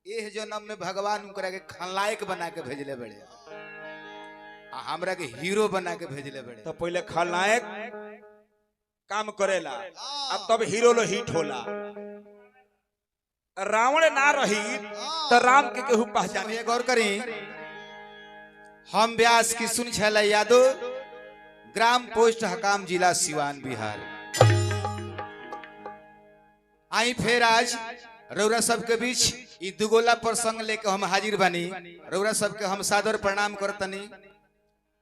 एह जन्म में भगवान उनकरा के खलनायक बना के भेजले बड़े आ हमरा के हीरो बना के भेजले बड़े। तो पहले खलनायक काम करेला अब तब हीरो लो हिट होला। रावण ना रही तो राम के केहू पहचान। ये गौर करी हम व्यास की सुन छला यादव ग्राम पोस्ट हकाम जिला सिवान बिहार। आई फिर आज रौरा सबके बीच ई दुगोला प्रसंग लेके हम हाजिर बानी। रौरा सबके हम सादर प्रणाम करतनी।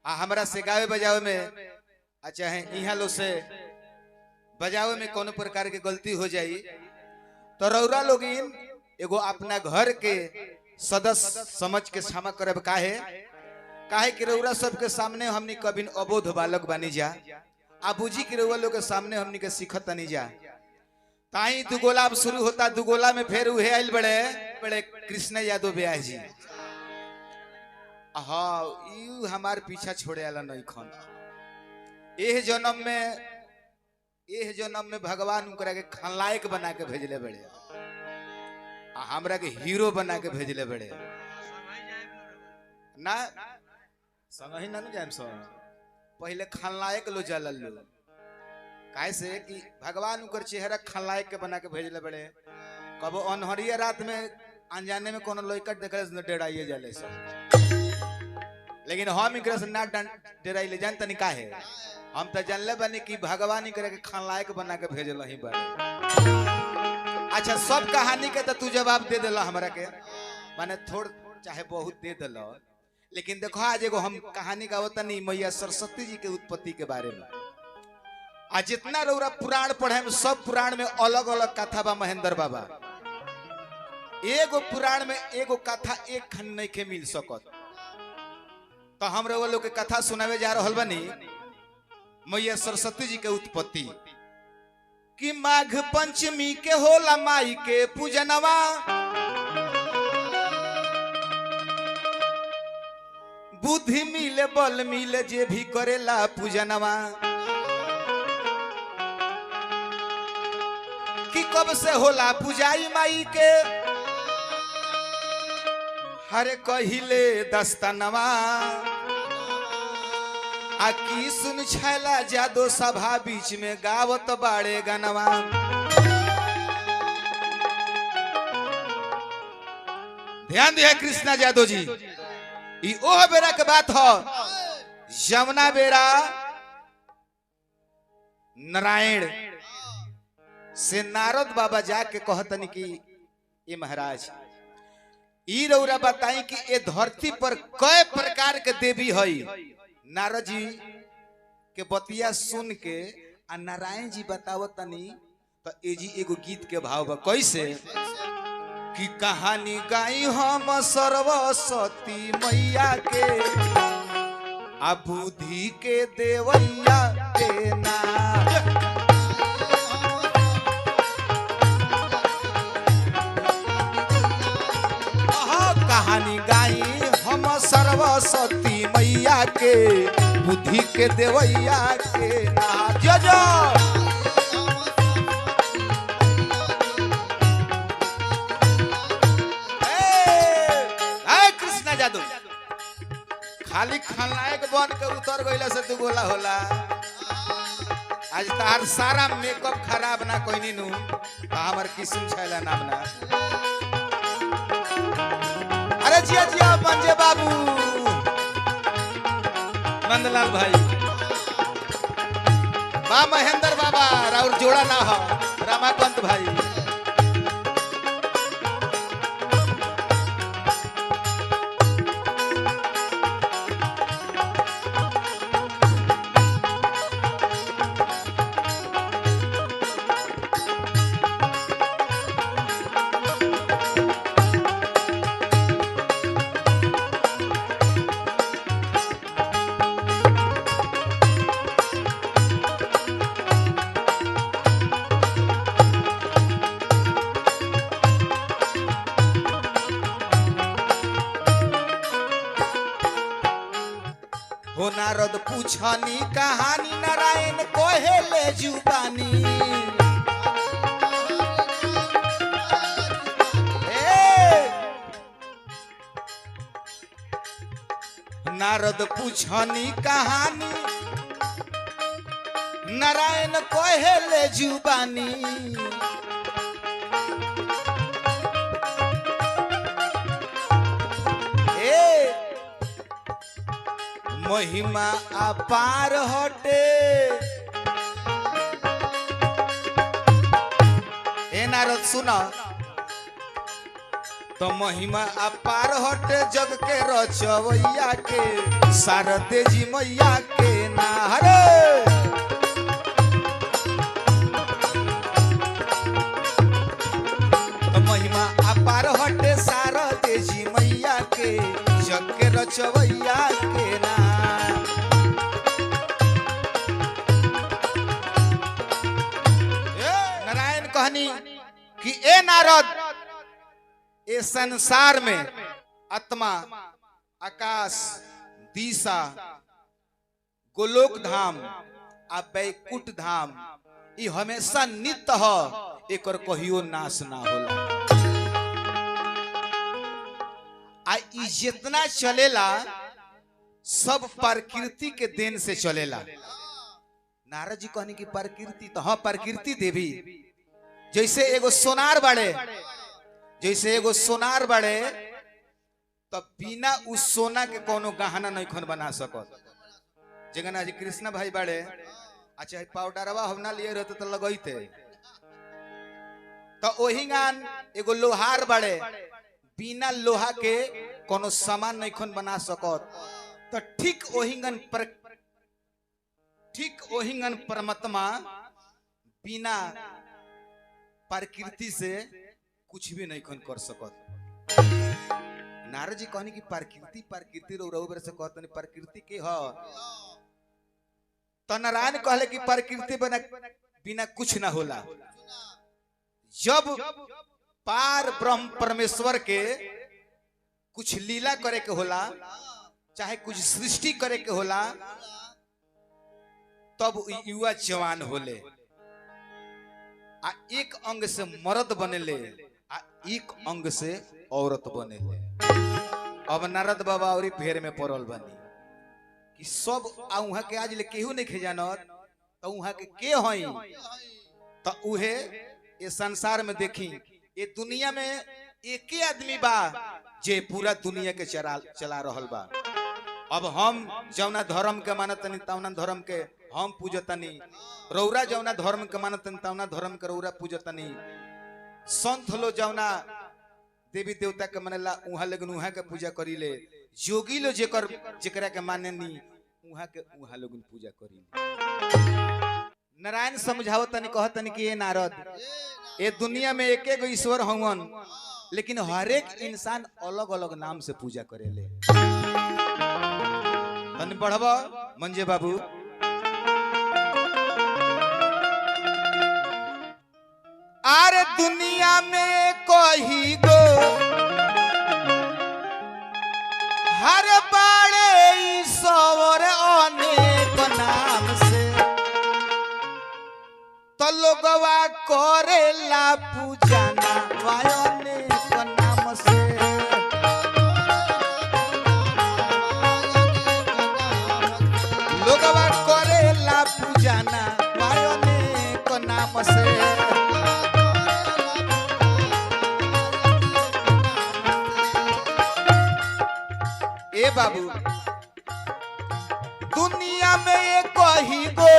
आ हमरा से गावे बजावे में चाहे इहा लो से बजावे में कोनो प्रकार के गलती हो जाई तो रौरा लोगिन एगो अपना घर के सदस्य समझ के क्षमा करब। काहे कि रौरा सबके सामने हमनी कभी अबोध बालक बानी जा आ बुझी के रौरा लोग के सामने हमनी के सीखत नहीं जा। ताई दुगोला अब शुरू होता। दुगोला में फिर उहे आइल बड़े बड़े कृष्ण यादव ब्याह जी। हाँ यू हमार पीछा छोड़े आला नहीं खन। एह जन्म में भगवान उनकरा के खलनायक बना के भेजले बड़े आ हमरा के हीरो बना के भेजले बड़े। ना संगही ना जाम सो पहले खलनायक लो जलल लो काहे से कि भगवान उनकर चेहरा खलनायक के बना के भेजले बड़े। कबो अनहरिया रात में अनजाने में कोनो लइका देखले डेराइए जाले सब। लेकिन हम इनकरा से ना डेराइले जान तनी काहे हम तो जानले बनी कि भगवान ही करे के खलनायक बना के भेजल ही बड़े। अच्छा सब कहानी के तो तू जवाब दे देला हमरा के माने थोड़ चाहे बहुत दे देला। लेकिन देखो आज एगो हम कहानी गावत नहीं मैया सरस्वती जी के उत्पत्ति के बारे में। आज जितना रौरा पुराण पढ़े में सब पुराण में अलग अलग कथा बा महेंद्र बाबा। एगो पुराण में एगो कथा एक खन नहीं के मिल सकत। तो हम रउआ लोग के कथा सुनावे जा रहल बनी मैया सरस्वती जी के उत्पत्ति कि माघ पंचमी के होला माई के पूजनवा। बुद्धि मिले बल मिले जे भी करेला पूजनवा। कि कब से होला पूजाई माई के हरे कहिले दस्तनवा। आ की सुन छैला जादो सभा बीच में गावत बाड़े गनवा। ध्यान दिया कृष्णा जादव जी ई ओह बेरा के बात हो जमुना बेरा नारायण से नारद बाबा जाके कहतनी कि ये महाराज ई रौरा बताई कि ये धरती पर कई प्रकार के देवी हई। नारद जी के बतिया सुन के आ नारायण जी बतावतनी तो एजी एगो गीत के भाव बा कैसे कि कहानी गाई हम सरस्वती मैया के आ बुद्धि के देवैया के नाम। कहानी गाई हम सरस्वती मैया के बुद्धि के देवैया के नाम। जो जो कृष्णा जादव खाली खलनायक बन के उतर गईला से दुगोला होला। आज तार सारा मेकअप खराब ना कोई नु हमर किस्म छैला नाम ना। अरे जिया जिया पंजे बाबू नंदलाल भाई बा महेंद्र बाबा राउर जोड़ा ना हो रामाकांत भाई। हो नारद पूछनी कहानी नारायण कोहेले जुबानी। नारद पूछनी कहानी नारायण कहेले जुबानी ए महिमा अपार हटे ए नारद सुना तो महिमा अपार हटे जग के रचवैया के शारदे जी मैया के नारे तो महिमा अपार हटे शारदे जी मैया के जग के रचवैया के ना नारायण कहनी कि ए नारद ये संसार में आत्मा आकाश दिशा गोलोक धाम आ बैकुंठ धाम ये हमेशा नित्य है एक और कहियो नाश ना होला आ ई जितना चलेला सब प्रकृति के देन से चलेला। नारद जी कहने की प्रकृति तो हाँ प्रकृति देवी जैसे एगो सोनार बाड़े जैसे एगो सोनार बड़े तो बिना उस सोना के कोनो गहना नहीं खन बना सकत जगना जी कृष्णा भाई बड़े अच्छा पाउडरवा हम ना लिए रहते तो लगैते तो ओही गान एगो लोहार बड़े बिना लोहा के कोनो सामान नहीं खन बना सकत तो ठीक ओहिंगन परमात्मा बिना प्रकृति से कुछ भी नहीं कर सकत। नारद जी कहनी कि प्रकृति रउरा से कहतनी प्रकृति के ह तो नारायण कहले कि प्रकृति बिना कुछ ना होला। जब पार ब्रह्म परमेश्वर के कुछ लीला करे के होला चाहे कुछ सृष्टि करे के होला तब युवा जवान होले आ एक अंग से मर्द बनेले आ एक अंग से औरत बनेले। अब नारद बाबा और फेर में पड़ल बनी कि सब वहां के आज ले केहू नहीं खजानत तो वहां के हई तो उहे ये संसार में देखी ये दुनिया में एक ही आदमी बा जे पूरा दुनिया के चला रहल बा। अब हम जौना धर्म के मानतनी तौना धर्म के हम पूजतनी रौरा जौना धर्म के मानतनी तौना धर्म के रौरा पूजतनी संत लो जौना देवी देवता के मानेला उहाँ लोगन उहाँ के पूजा करीले जोगी लो जेकरा के मानेनी उहाँ के उहाँ लोगन पूजा करीले। नारायण समझावतनी कहतनी कि ये नारद ये दुनिया में एक एक ईश्वर हवन लेकिन हर एक इंसान अलग अलग नाम से पूजा करेले। तनी बढ़वा मंजे बाबू आरे दुनिया में कोई गो हर बाड़े ईश्वर अनेक नाम से तो लोगवा करेला पूजा अनेक नाम से लोगवा करेला पूजा अनेक नाम से। ए बाबू दुनिया में एक ही गो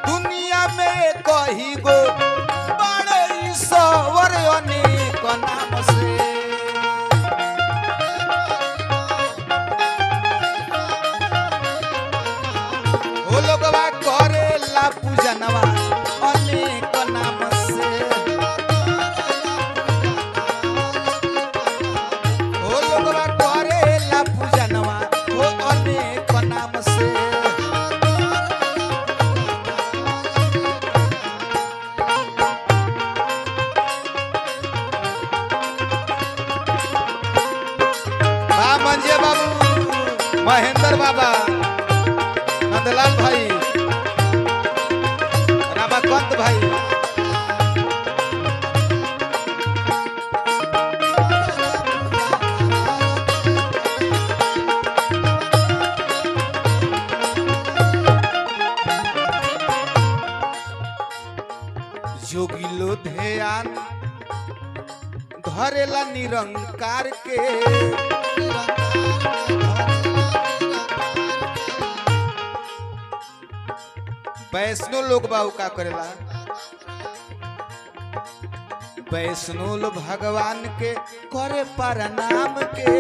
दुनिया में एक ही गो बड़े ईश्वर अनेक नाम से वो लोगवा करेला पूजनवा अनेक नाम से। मंजे बाबू महेंद्र बाबा नंदलाल भाई रामाकांत भाई लो ध्यान धरेला निरंकार के वैष्णो लोग बाबू का करेला वैष्णो लोग भगवान के करे प्रणाम के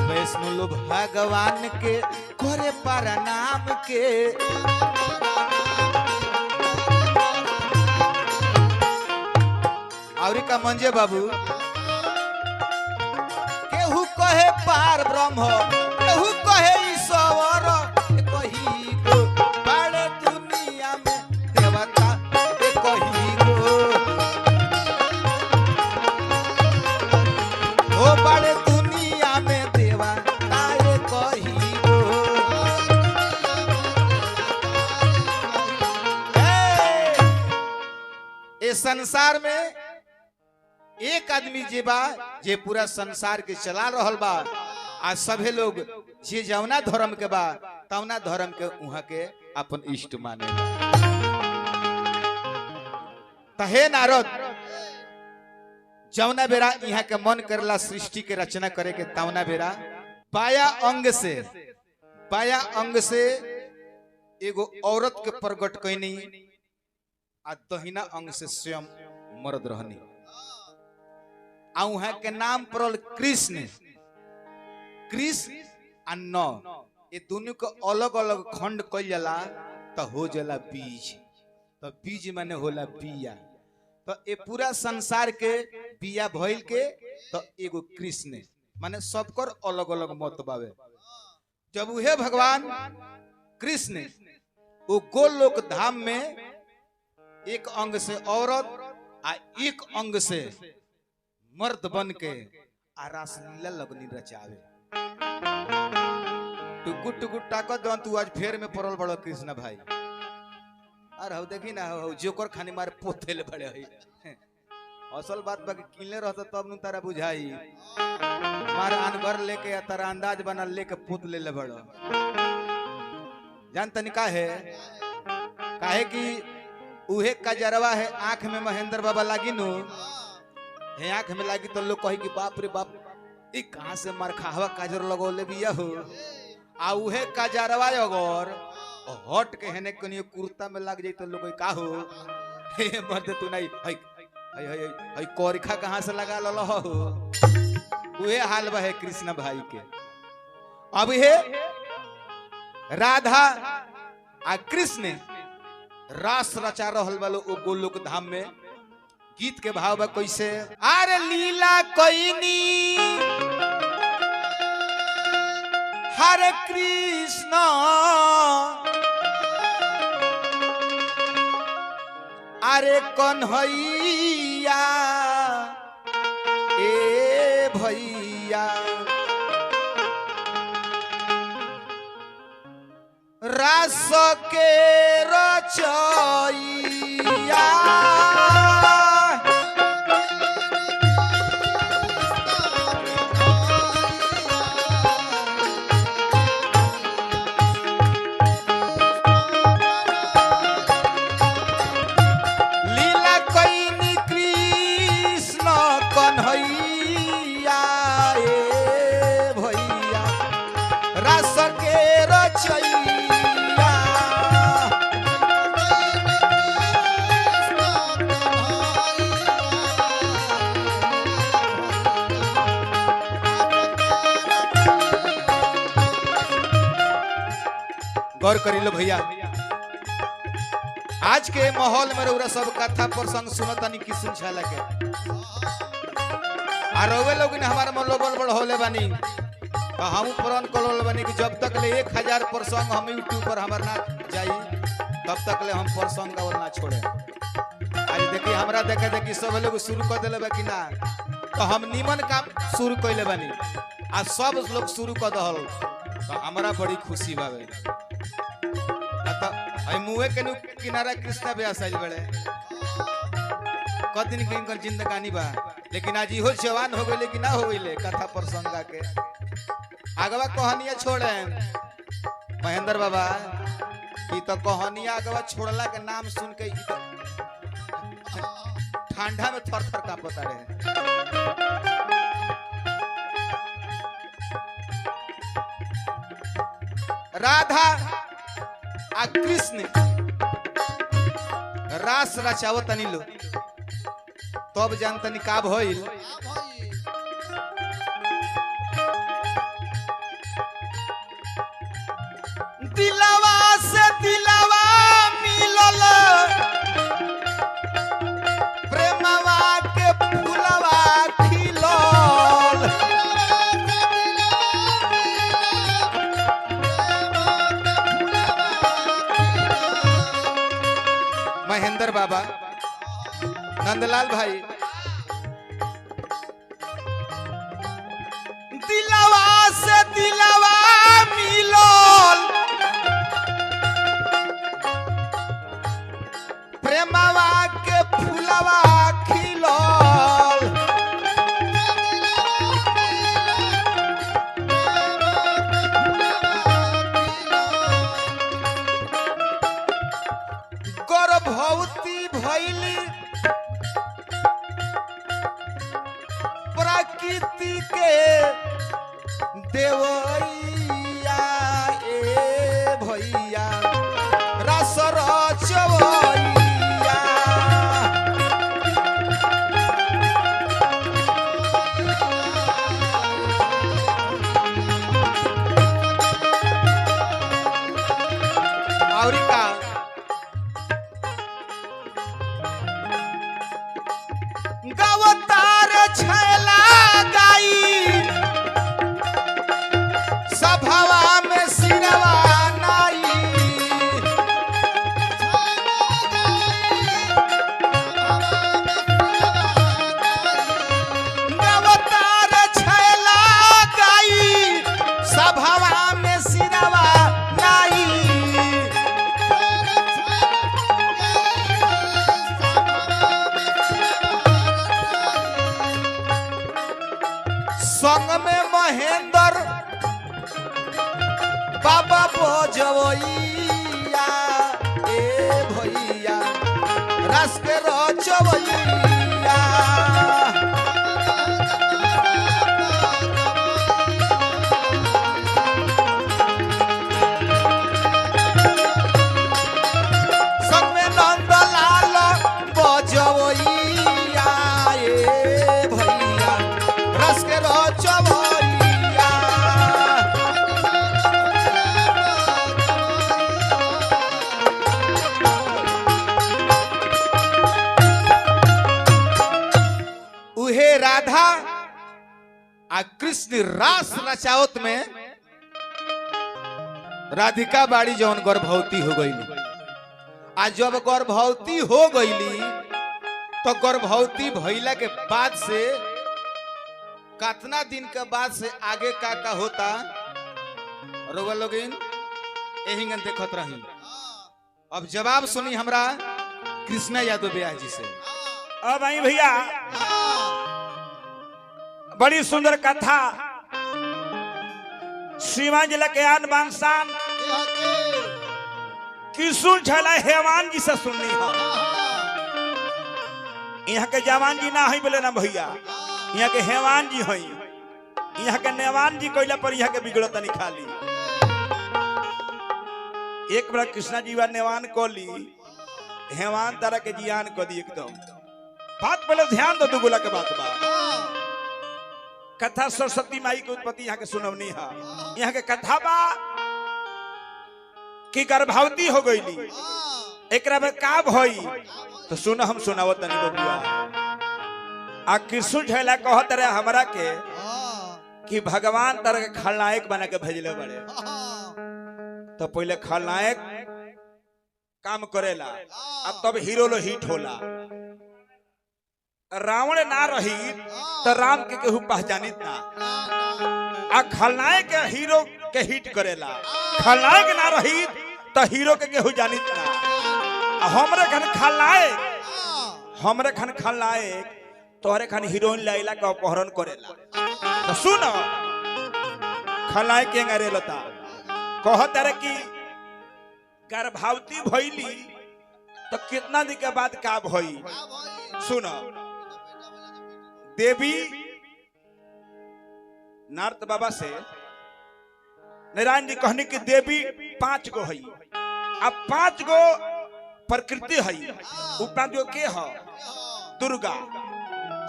वैष्णो लोग भगवान के करे प्रणाम के और का मंजे बाबू केहू कहे पार ब्रह्म केहू कहे ईश्वर कही गो बड़े दुनिया में देवता कही गो हो बड़े दुनिया में देवता कही गो इस संसार में एक आदमी जे बा जे पूरा संसार के चला रहल बा आज सभे लोग जे जौना धर्म के बा तौना धर्म के उहाँ के अपन इष्ट माने तहे नारद जौना बेरा यहाँ के मन करला सृष्टि के रचना करे के तौना बेरा बाया अंग से एगो औरत के प्रकट कैनी आ दहिना अंग से स्वयं मर्द रहनी आ उहाँ के नाम पड़ल कृष्ण आ नौ ये दोनों के अलग अलग खंड कइल जाला तो हो जाला बीज तो बीज माने होला बिया तो ये पूरा संसार के बिया भइल के तो एगो कृष्ण माने सबकर अलग अलग मत बावे जब उहे भगवान कृष्ण वो गोलोक धाम में एक अंग से औरत आ एक अंग से मर्द बन के आ रासलीला लगनी रचावे टुकुर टुकुर ताकत दन तू आज फेर में पड़ल बड़ो कृष्ण भाई अरे हो देखी ना हो जोकर खानी मारे पोथेले बड़े है असल बात बाकी किनले रहता तब नु तारा बुझाई मार अनगर लेके या तारा अंदाज बना लेके पोत ले बड़ो जान तनी का है काहे कि उहे कजरवा है आंख में महेंद्र बाबा लागी नु हे आंख में लागी तो लोग कही कि बाप रे बाप ई कहां से मरखावा काजर लगौले बिया हो आ उहे काजरवा अगर हट के हेने कनियो कुर्ता में लग जाई तो लोग का हो हे मर्द तू नहीं हई हई हई हई कोरिखा कहां से लगा लल हो उहे हाल बा है कृष्ण भाई के अब हे राधा आ कृष्ण रास रचा रहल वालो ओ गोलोक धाम में गीत के भाव बा कैसे अरे लीला कोइनी हरे कृष्ण अरे कन्हैया ए भैया रास के रचैया गौर करी लो भैया आज के माहौल में रउरा सब कथा प्रसंग सुनतानी की सुनछा लगे आ रउवे लोग ने हमारा मनोबल बढ़ होले बानी तो हम प्रण करल बानी कि जब तक ले 1000 प्रसंग हम यूट्यूब पर हमार ना जाई तब तक ले हम प्रसंग का ना छोड़े आज देखिए हमरा देखे देखी सब लोग शुरू कर देले बा कि ना तो हम निमन काम शुरू कइले बानी आ सब लोग शुरू कर दहल तो हमरा बड़ी खुशी बावे तो आई मुए के किनारा कृष्णा व्यास आइल बड़े क दिन के इनकर जिंदगानी बा लेकिन आज इहो जवान हो गइले कि ना हो गइले कथा प्रसंग के आगवा कहानियां छोड़े महेंद्र बाबा ई तो कहानिया अगवा छोड़ला के नाम सुन के ई तो ठंडा में थर थर कांपता रहे। राधा आ कृष्ण रास रचावतनी लो तब जानतनी का भइल। दिलवा से दिलवा मिलल प्रेमवा के फूलवा खिलल। महेंद्र बाबा, नंदलाल भाई, दिलवा से दिलवा मिलल प्रेमवा के फूलवा खिलल। गर्भवती भइली प्रकृति के देवैया ए भैया रस रचवैया। और का गवतार छैला गाई सभावा में सिरवा नाई। गवतार छैला गाई सभावा में सिरवा नाई। संग में महेंद्र बाबा बजवैया ए भैया रस के रचवैया। संग में नंदलाल बजवैया ए भैया रस के रचवैया। उहे राधा आ कृष्ण रास रचावत में राधिका बाड़ी जौन गर्भवती हो गईली। आ जब गर्भवती हो गईली तो गर्भवती भइला के बाद से कितना दिन के बाद से आगे का होता रोवा लोगिन यही देखत रही। अब जवाब सुनी हमरा कृष्णा यादव ब्याह जी से। अब आई भैया बड़ी सुंदर कथा श्रीमान जिला के आन बांसान किशोर झला हेवान जी से सुननी है। यहाँ के जवान जी ना है बोले ना भैया, यहाँ के हेवान जी है। यहाँ के नेवान जी कोयला पर यहाँ के बिगड़ता नहीं खाली। एक बार कृष्णा जी वा नेवान को ली हेवान तारा के जियान को दी एकदम। बात पहले ध्यान दो दुगुला के बात बा। कथा सरस्वती माई की उत्पत्ति यहाँ के सुनवनी है। यहाँ के कथा बा कि गर्भवती हो गईली। एक का भई तो सुन हम सुनावत तनी बबुआ। आ कृष्ण झैला कहत रहे हमरा के कि भगवान तरह के खलनायक बना के भेजले बड़े। तो पहले खलनायक काम करेला अब तब हीरो लो हिट होला। रावण ना रही तो राम के केहू पहचानित ना। आ खलनायक के हीरो के हिट करेला। खलनायक ना रही तो हीरो के केहू जानित ना। हमरे खन खलनायक तोहरे खन हीरोइन लाइला का अपहरण करेला। तो सुन खलनायक के अंगरे लता कहत रे कि गर्भवती भइली तो कितना दिन के बाद का भई सुनो देवी नारद बाबा से नारायण जी कहने की देवी 5 गो है अब 5 गो प्रकृति है उ जो के है दुर्गा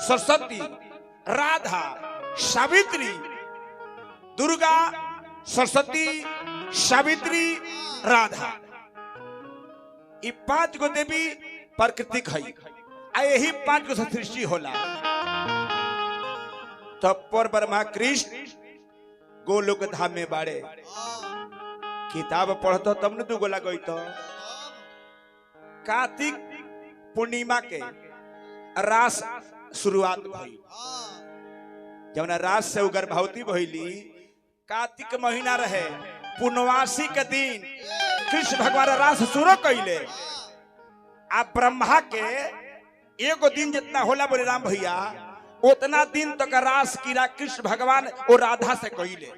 सरस्वती राधा सावित्री दुर्गा सरस्वती सावित्री राधा ये 5 गो देवी प्राकृतिक है आ यही 5 गो सृष्टि होला तब पर ब्रह्मा कृष्ण गोलोक धाम में बाड़े किताब पढ़तो तब न 2 गोला गई तो कार्तिक पूर्णिमा के रास शुरुआत भई जब रास से गर्भवती भइली कार्तिक महीना रहे पूर्णवासी के दिन कृष्ण भगवान रास शुरू कैले आ ब्रह्मा के एगो दिन जितना होला बोले राम भैया उतना दिन तक रास कीरा कृष्ण भगवान और राधा से कैले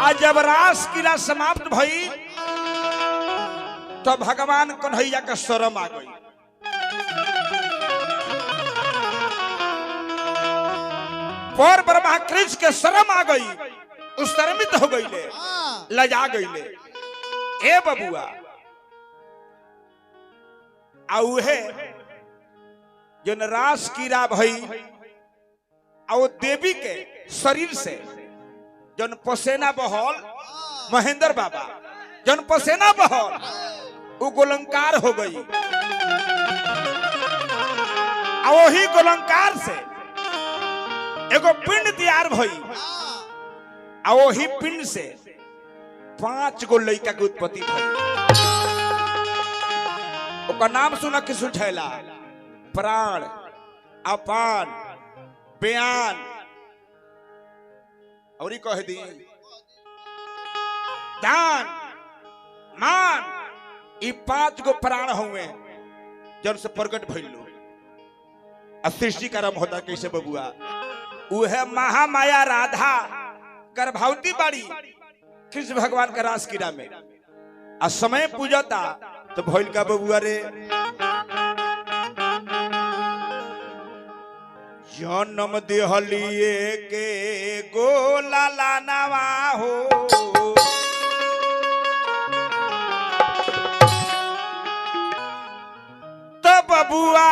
आज जब रास कीरा समाप्त भई तो भगवान कन्हैया का शर्म आ गई पर ब्रह्मा कृष्ण के शर्म आ गई उस शर्मित हो गई लजा गई ए बबुआ आउहे जन रास कीरा भई आओ देवी के शरीर से जन पसेना बहल महेंद्र बाबा जन पसेना बहल वो गोलंकार हो गई आ वही गोलंकार से एगो पिंड तैयार भई आ वही पिंड से 5 गो लड़का के उत्पत्ति भई ओकर नाम सुना कि सुझैला प्राण अपान बयान और कह दी दान मान ये 5 गो प्राण हुए जन से प्रकट भइलो सृष्टि कर्म होता कैसे बबुआ वह महामाया राधा गर्भवती बाड़ी कृष्ण भगवान का रास कीड़ा में आ समय पूजता तो भइल का बबुआ रे जन्म देहलिए के गोला लानवा हो तो बबुआ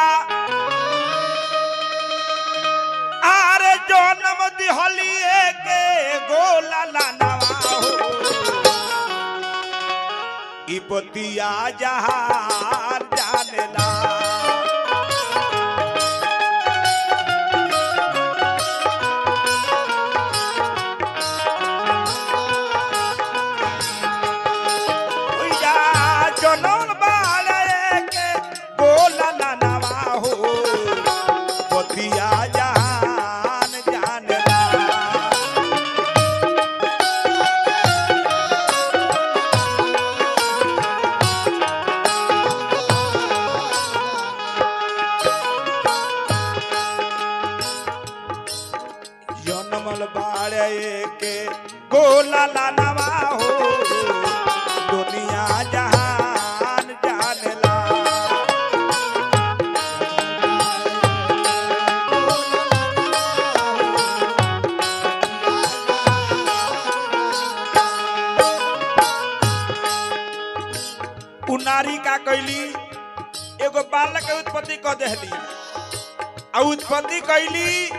आरे जन्म देहलिए के गोला लानवा हो ई बतिया जहार जानेला जनन बाले के गोला लानवा हो बतिया जहान जानेला जनमल बाले के गोला लानवा हो दुनिया जहान जानेला नारी का कैली एगो बालक के उत्पत्ति क देहली आ उत्पत्ति कैली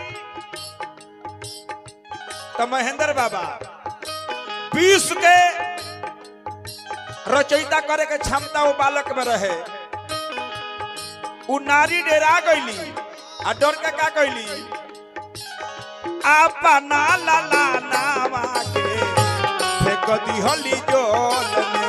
तो महेंद्र बाबा विश्व के रचयिता करे के क्षमता वो बालक में रहे उ नारी डेरा गईली आ डर के का कैली अपना लाला नावा के फेंक दिहली जोल में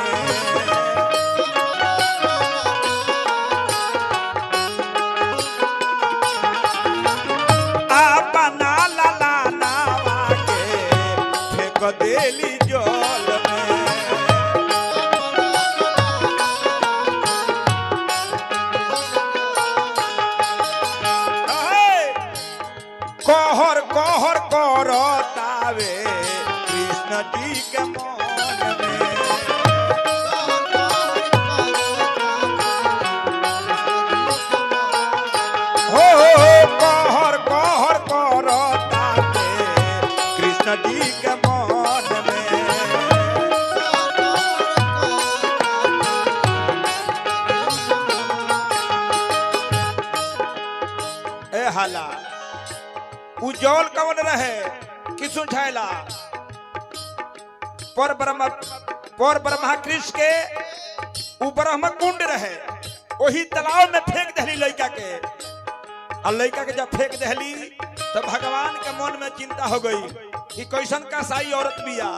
अपना लाला नावा के फेंक देली जोल में कहर कहर करतावे के मन में हो कहर कहर करता कृष्ण जी के मन में। ए हाला उज्जवल कवन रहे किसु छैला पर ब्रह्मा कृष्ण के ऊपर हम कुंड रहे वही तालाब में फेंक दहली लड़का के और लड़का के जब फेंक दहली तो भगवान के मन में चिंता हो गई कि कैसन कसाई औरत बिया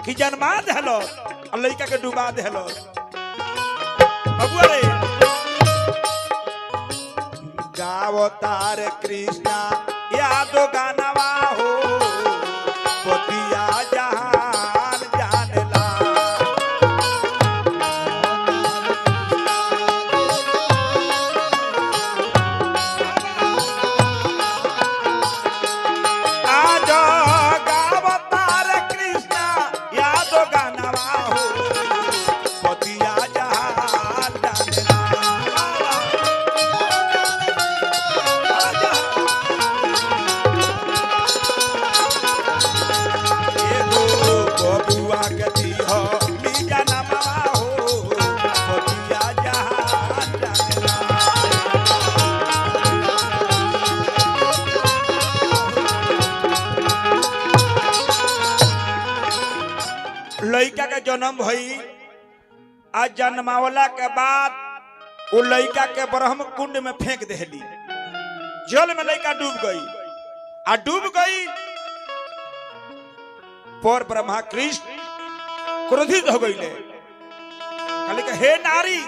कि जन्मा दहलो और लड़का के डुबा दहलो। बबुआ रे गावो तार कृष्णा यादो गानवा हो पतिया जहान जानला आज गावो तार कृष्णा यादो गानवा हो पतिया जहान जानला। लड़का का जन्म भई आज जन्मावला के बाद वो लड़का के ब्रह्म कुंड में फेंक देली जल में लड़का डूब गई आ डूब गई पर ब्रह्मा कृष्ण क्रोधित हो गई कहले कि हे नारी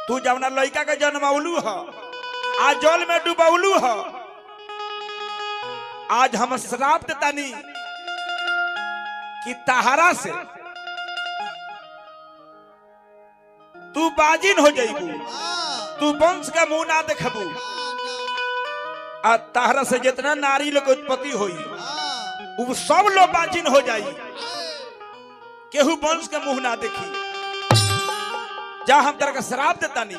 तू जवना लड़का के जन्मौलू ह आज जल में डूबौलू ह आज हम श्राप देतानी कि तहारा से तू बाजिन हो जाइबू तू वंश का मुंह ना देखबू आ तहारा से जितना नारी लोग उत्पत्ति होई वो सब लोग बाजिन हो जाई केहू वंश के मुंह ना देखी जा हम तेरा का श्राप देता नहीं।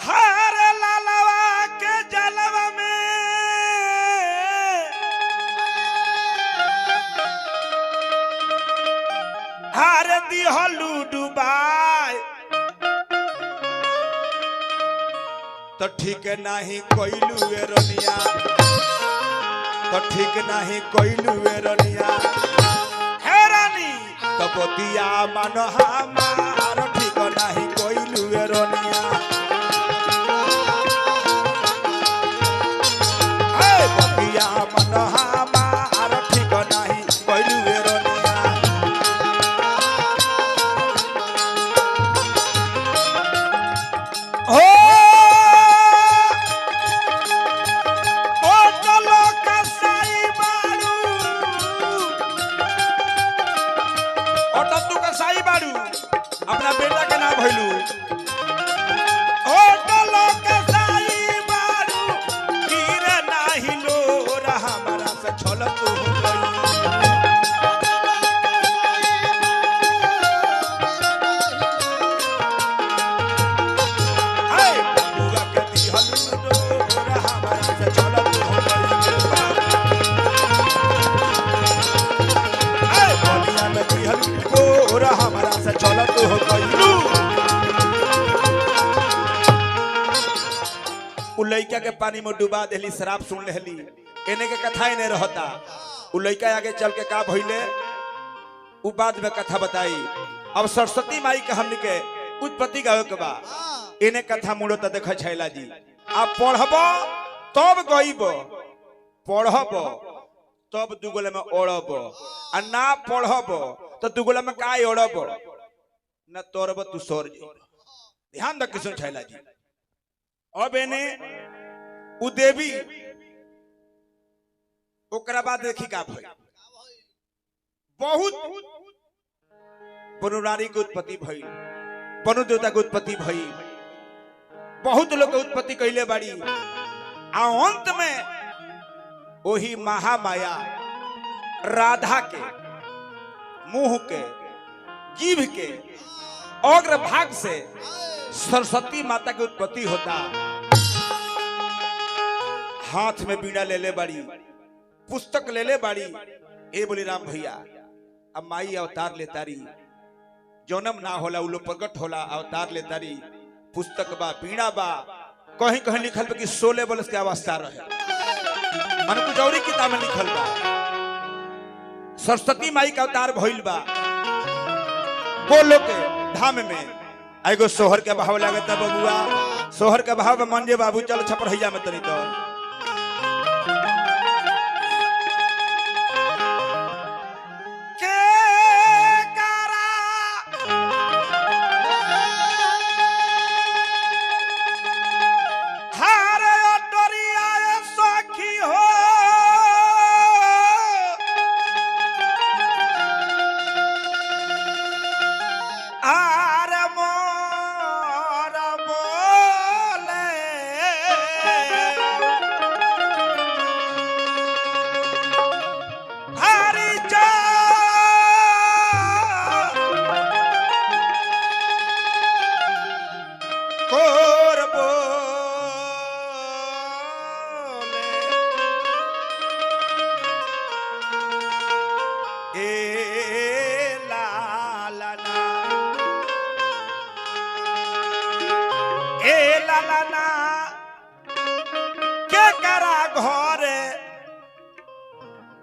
हरे लालवा के जलवा में हार दिहलू डुबाए तो ठीक नहीं कोइलू एरनिया तो ठीक नहीं कोइलू एरनिया हे रानी तो बतिया मन हमार ठीक नहीं कोइलू एरनिया हे बतिया मन हमार ठीक नहीं कोइलू एरनिया। हो चलो कसाई बारू और तब तू कसाई बारू अपना बेटा के नाम भइलू हो चलो कसाई बारू गिरे नाही लो रहा हमारा से छल तू हमारा से चलत हो गइलू। उ लइका के पानी में डुबा देली शराब सुन लेली एने के कथा ही नहीं रहता उ लइका आगे चल के का भइले उ बाद में कथा बताई। अब सरस्वती माई के हमनी के उत्पत्ति गावे के बा एने कथा मुड़ो त देख छैला जी आप पढ़ब तब गइब पढ़ब तब दुगले में ओढ़ब आ ना पढ़ब तो दुगला में काय ओढ़ब न तोरब तू सोर जी ध्यान रख किसो छैला जी। अब एने उ देवी ओकरा बाद देखी का भई बहुत पनुरारी के उत्पत्ति भई पनु देवता के उत्पत्ति भई बहुत लोग के उत्पत्ति कैले बाड़ी आ अंत में वही महामाया राधा के मुंह के जीभ के अग्र भाग से सरस्वती माता की उत्पत्ति होता। हाथ में बीड़ा ले ले बाड़ी, पुस्तक ले ले बाड़ी। ए बोली राम भैया अब माई अवतार ले तारी, जन्म ना होला उ लोग प्रकट होला, अवतार ले तारी। पुस्तक बा, पीड़ा बा, कहीं कहीं लिखल बा कि 16 बरस के अवस्था रहे, मन कुछ और किताब में लिखल बा सरस्वती माई का अवतार भइल बा। बोलो के धाम में एगो सोहर के भाव लागत बबुआ, सोहर के भाव में मंजे बाबू चल छपरहिया में तनी तो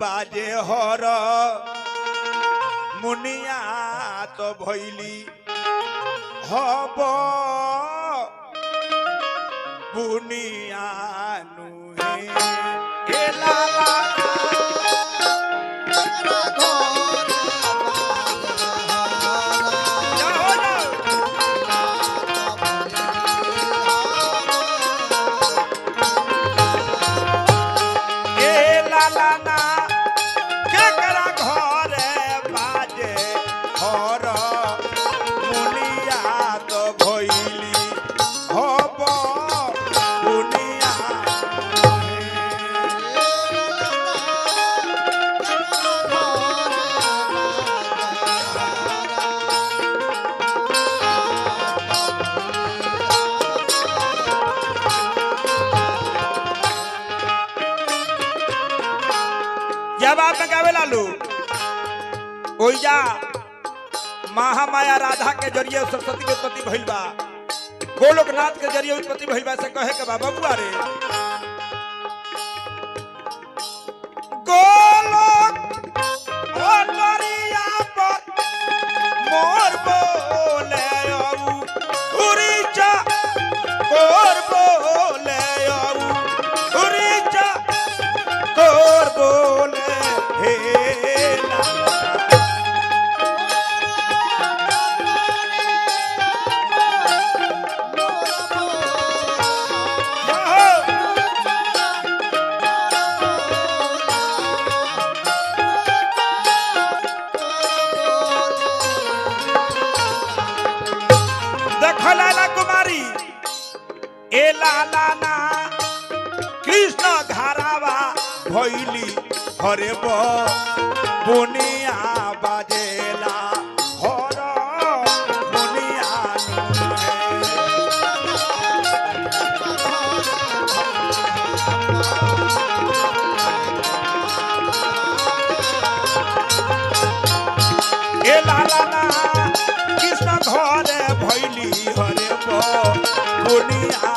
बाजे हर मुनिया तो भैली हब बुनिया नुहे ए लाला जब आप गावे लालू ओइजा महामाया राधा के जरिए सरस्वती के उत्पत्ति भइल बा, गोलोकनाथ के जरिए उत्पत्ति भइल बा। से कहे के बा बबुआ रे गोलोक ओटरिया पर मोर बोले औ उरीचा कोर बोले औ उरीचा कोर बोले कुमारी ए लाला ना कृष्ण घरावा भैली हरे बुनिया बाजेला हर बुनिया ए लाला ना कृष्ण घरे भैली हरे बुनिया